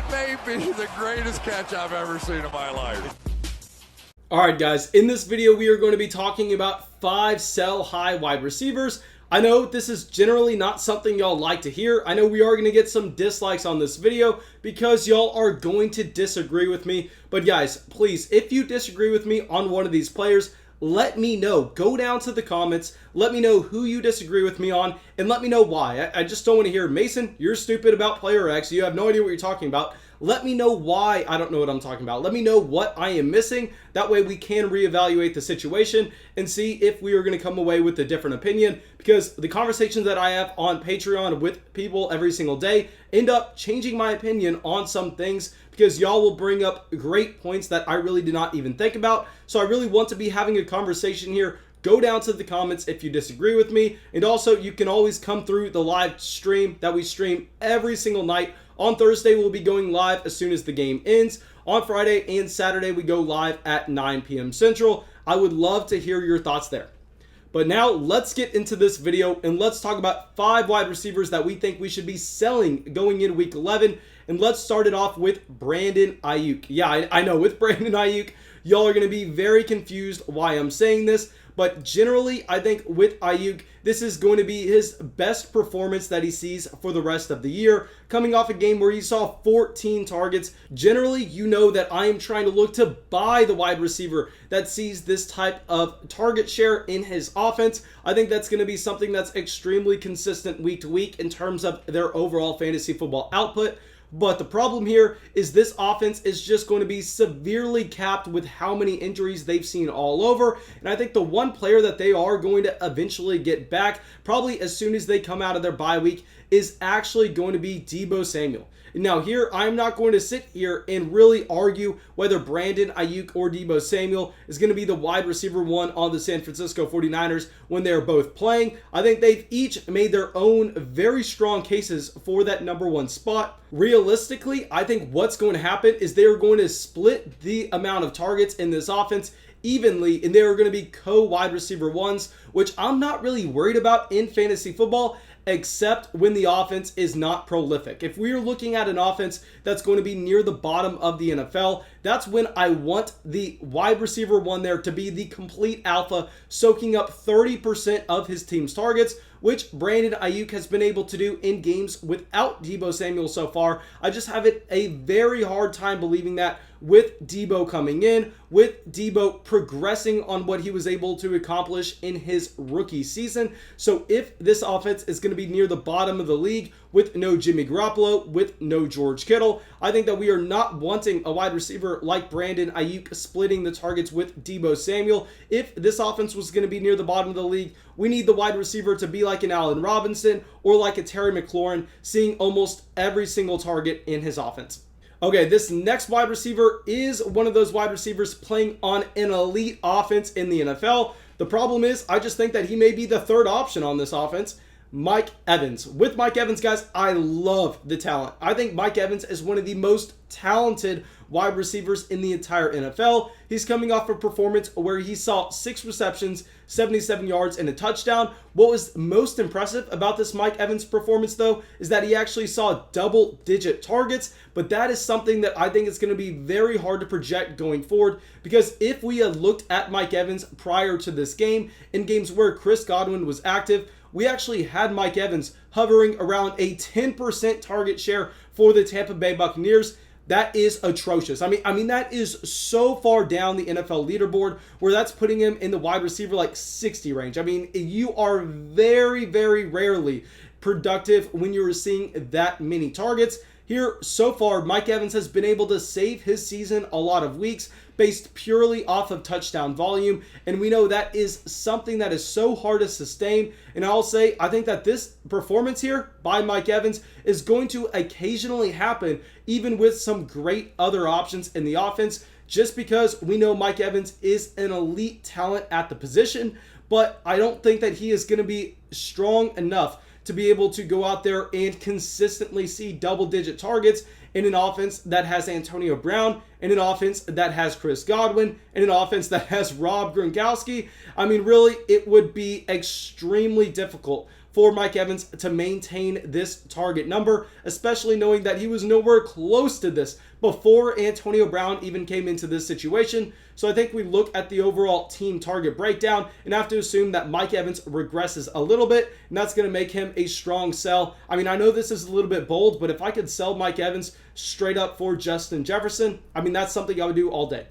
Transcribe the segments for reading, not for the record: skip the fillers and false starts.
That may be the greatest catch I've ever seen in my life. Alright guys, in this video we are going to be talking about 5 sell high wide receivers. I know this is generally not something y'all like to hear. I know we are going to get some dislikes on this video because y'all are going to disagree with me. But guys, please, if you disagree with me on one of these players, let me know. Go down to the comments, let me know who you disagree with me on, and let me know why. I just don't want to hear, Mason, you're stupid about player X, you have no idea what you're talking about. Let me know why I don't know what I'm talking about. Let me know what I am missing. That way we can reevaluate the situation and see if we are going to come away with a different opinion, because the conversations that I have on Patreon with people every single day end up changing my opinion on some things, because y'all will bring up great points that I really did not even think about. So I really want to be having a conversation here. Go down to the comments if you disagree with me. And also, you can always come through the live stream that we stream every single night. On Thursday, we'll be going live as soon as the game ends. On Friday and Saturday, we go live at 9 p.m. Central. I would love to hear your thoughts there. But now, let's get into this video and let's talk about 5 wide receivers that we think we should be selling going into Week 11. And let's start it off with Brandon Aiyuk. Yeah, I know, with Brandon Aiyuk, y'all are going to be very confused why I'm saying this. But generally, I think with Aiyuk, this is going to be his best performance that he sees for the rest of the year. Coming off a game where he saw 14 targets. Generally, you know that I am trying to look to buy the wide receiver that sees this type of target share in his offense. I think that's going to be something that's extremely consistent week to week in terms of their overall fantasy football output. But the problem here is this offense is just going to be severely capped with how many injuries they've seen all over. And I think the one player that they are going to eventually get back, probably as soon as they come out of their bye week, is actually going to be Deebo Samuel. Now here, I'm not going to sit here and really argue whether Brandon Aiyuk or Deebo Samuel is going to be the wide receiver 1 on the San Francisco 49ers when they're both playing. I think they've each made their own very strong cases for that number 1 spot. Realistically, I think what's going to happen is they're going to split the amount of targets in this offense evenly, and they are going to be co-wide receiver 1s, which I'm not really worried about in fantasy football, except when the offense is not prolific. If we are looking at an offense that's going to be near the bottom of the NFL, that's when I want the wide receiver 1 there to be the complete alpha, soaking up 30% of his team's targets, which Brandon Aiyuk has been able to do in games without Deebo Samuel so far. I just have a very hard time believing that with Deebo coming in, with Deebo progressing on what he was able to accomplish in his rookie season. So if this offense is going to be near the bottom of the league with no Jimmy Garoppolo, with no George Kittle, I think that we are not wanting a wide receiver like Brandon Aiyuk splitting the targets with Deebo Samuel. If this offense was going to be near the bottom of the league, we need the wide receiver to be like an Allen Robinson or like a Terry McLaurin, seeing almost every single target in his offense. Okay, this next wide receiver is one of those wide receivers playing on an elite offense in the NFL. The problem is, I just think that he may be the 3rd option on this offense. Mike Evans. With Mike Evans, guys, I love the talent. I think Mike Evans is one of the most talented wide receivers in the entire NFL. He's coming off a performance where he saw 6 receptions, 77 yards, and a touchdown. What was most impressive about this Mike Evans performance, though, is that he actually saw double-digit targets, but that is something that I think is going to be very hard to project going forward, because if we had looked at Mike Evans prior to this game, in games where Chris Godwin was active, we actually had Mike Evans hovering around a 10% target share for the Tampa Bay Buccaneers. That is atrocious. I mean that is so far down the NFL leaderboard where that's putting him in the wide receiver like 60 range. I mean, you are very, very rarely productive when you're seeing that many targets. Here, so far, Mike Evans has been able to save his season a lot of weeks based purely off of touchdown volume, and we know that is something that is so hard to sustain. And I'll say, I think that this performance here by Mike Evans is going to occasionally happen even with some great other options in the offense, just because we know Mike Evans is an elite talent at the position, but I don't think that he is going to be strong enough to be able to go out there and consistently see double-digit targets in an offense that has Antonio Brown, in an offense that has Chris Godwin, in an offense that has Rob Gronkowski. I mean, really, it would be extremely difficult for Mike Evans to maintain this target number, especially knowing that he was nowhere close to this before Antonio Brown even came into this situation. So I think we look at the overall team target breakdown and have to assume that Mike Evans regresses a little bit, and that's going to make him a strong sell. I mean, I know this is a little bit bold, but if I could sell Mike Evans straight up for Justin Jefferson, I mean, that's something I would do all day.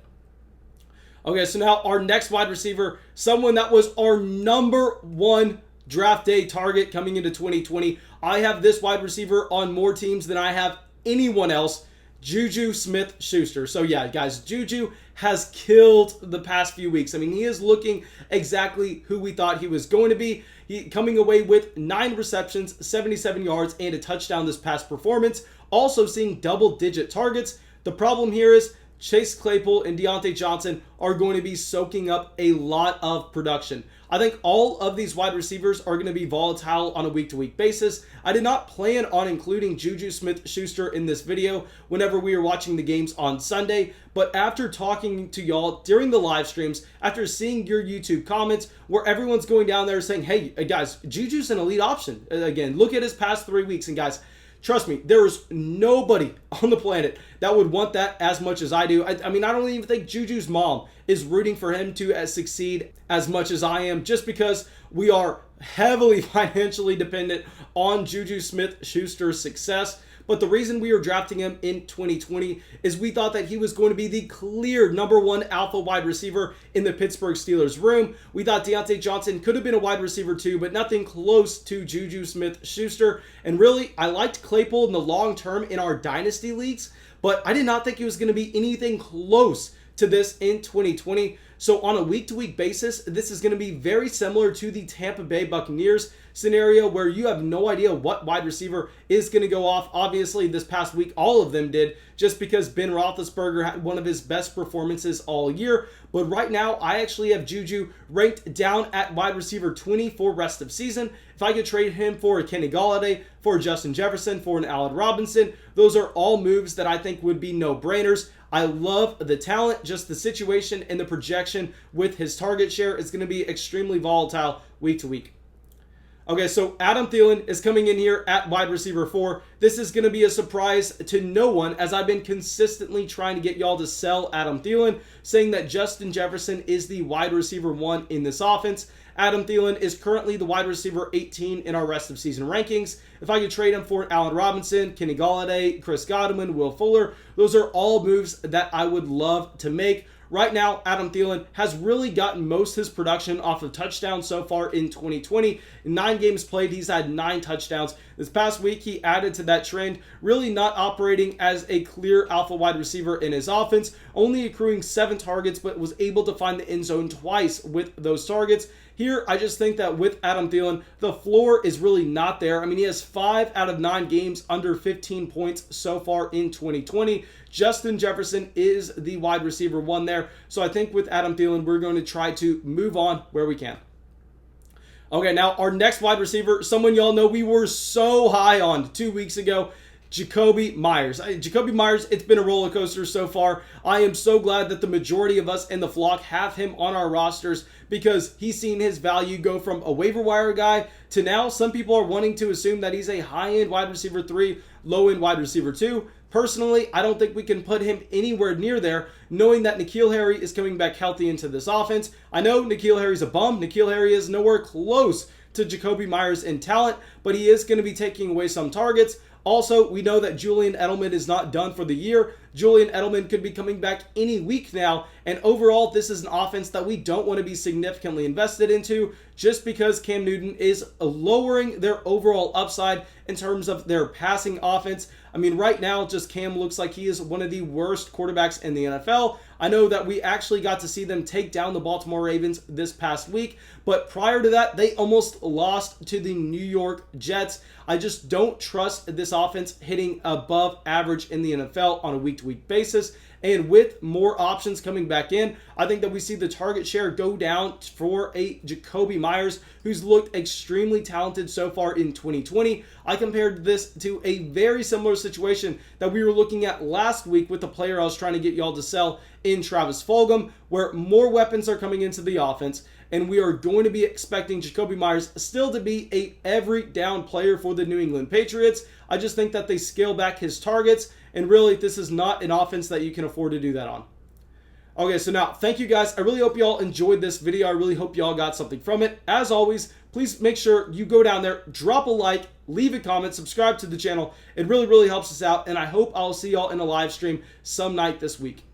Okay, so now our next wide receiver, someone that was our #1 draft day target coming into 2020. I have this wide receiver on more teams than I have anyone else, JuJu Smith-Schuster. So yeah, guys, JuJu has killed the past few weeks. I mean, he is looking exactly who we thought he was going to be. He coming away with 9 receptions, 77 yards, and a touchdown this past performance. Also seeing double-digit targets. The problem here is Chase Claypool and Deontay Johnson are going to be soaking up a lot of production. I think all of these wide receivers are going to be volatile on a week-to-week basis. I did not plan on including JuJu Smith-Schuster in this video whenever we were watching the games on Sunday, but after talking to y'all during the live streams, after seeing your YouTube comments where everyone's going down there saying, hey, guys, JuJu's an elite option. Again, look at his past 3 weeks, and guys, trust me, there is nobody on the planet that would want that as much as I do. I mean, I don't even think JuJu's mom is rooting for him to succeed as much as I am, just because we are heavily financially dependent on JuJu Smith-Schuster's success. But the reason we were drafting him in 2020 is we thought that he was going to be the clear #1 alpha wide receiver in the Pittsburgh Steelers room. We thought Deontay Johnson could have been a wide receiver too, but nothing close to JuJu Smith-Schuster. And really, I liked Claypool in the long term in our dynasty leagues, but I did not think he was going to be anything close to this in 2020. So on a week-to-week basis, this is going to be very similar to the Tampa Bay Buccaneers scenario where you have no idea what wide receiver is going to go off. Obviously, this past week, all of them did, just because Ben Roethlisberger had one of his best performances all year. But right now, I actually have JuJu ranked down at wide receiver 20 for rest of season. If I could trade him for a Kenny Golladay, for Justin Jefferson, for an Allen Robinson, those are all moves that I think would be no-brainers. I love the talent, just the situation and the projection with his target share is going to be extremely volatile week to week. Okay, so Adam Thielen is coming in here at wide receiver 4. This is going to be a surprise to no one, as I've been consistently trying to get y'all to sell Adam Thielen, saying that Justin Jefferson is the wide receiver 1 in this offense. Adam Thielen is currently the wide receiver 18 in our rest of season rankings. If I could trade him for Allen Robinson, Kenny Golladay, Chris Godwin, Will Fuller, those are all moves that I would love to make. Right now, Adam Thielen has really gotten most of his production off of touchdowns so far in 2020. In 9 games played, he's had 9 touchdowns. This past week, he added to that trend, really not operating as a clear alpha wide receiver in his offense, only accruing 7 targets, but was able to find the end zone twice with those targets. Here, I just think that with Adam Thielen, the floor is really not there. I mean, he has 5 out of 9 games under 15 points so far in 2020. Justin Jefferson is the wide receiver 1 there. So I think with Adam Thielen, we're going to try to move on where we can. Okay, now our next wide receiver, someone y'all know we were so high on 2 weeks ago, Jakobi Meyers. Jakobi Meyers, it's been a roller coaster so far. I am so glad that the majority of us in the flock have him on our rosters because he's seen his value go from a waiver wire guy to now some people are wanting to assume that he's a high-end wide receiver 3, low-end wide receiver 2. Personally, I don't think we can put him anywhere near there, knowing that N'Keal Harry is coming back healthy into this offense. I know N'Keal Harry's a bum. N'Keal Harry is nowhere close to Jakobi Meyers in talent, but he is going to be taking away some targets. Also, we know that Julian Edelman is not done for the year. Julian Edelman could be coming back any week now, and overall, this is an offense that we don't want to be significantly invested into just because Cam Newton is lowering their overall upside in terms of their passing offense. I mean, right now, just Cam looks like he is one of the worst quarterbacks in the NFL. I know that we actually got to see them take down the Baltimore Ravens this past week, but prior to that, they almost lost to the New York Jets. I just don't trust this offense hitting above average in the NFL on a week-to-week basis. And with more options coming back in, I think that we see the target share go down for a Jakobi Meyers, who's looked extremely talented so far in 2020. I compared this to a very similar situation that we were looking at last week with the player I was trying to get y'all to sell in Travis Fulgham, where more weapons are coming into the offense. and we are going to be expecting Jakobi Meyers still to be a every down player for the New England Patriots. I just think that they scale back his targets, and really this is not an offense that you can afford to do that on. Okay, so now, thank you guys. I really hope you all enjoyed this video. I really hope you all got something from it. As always, please make sure you go down there, drop a like, leave a comment, subscribe to the channel. It really, really helps us out, and I hope I'll see y'all in a live stream some night this week.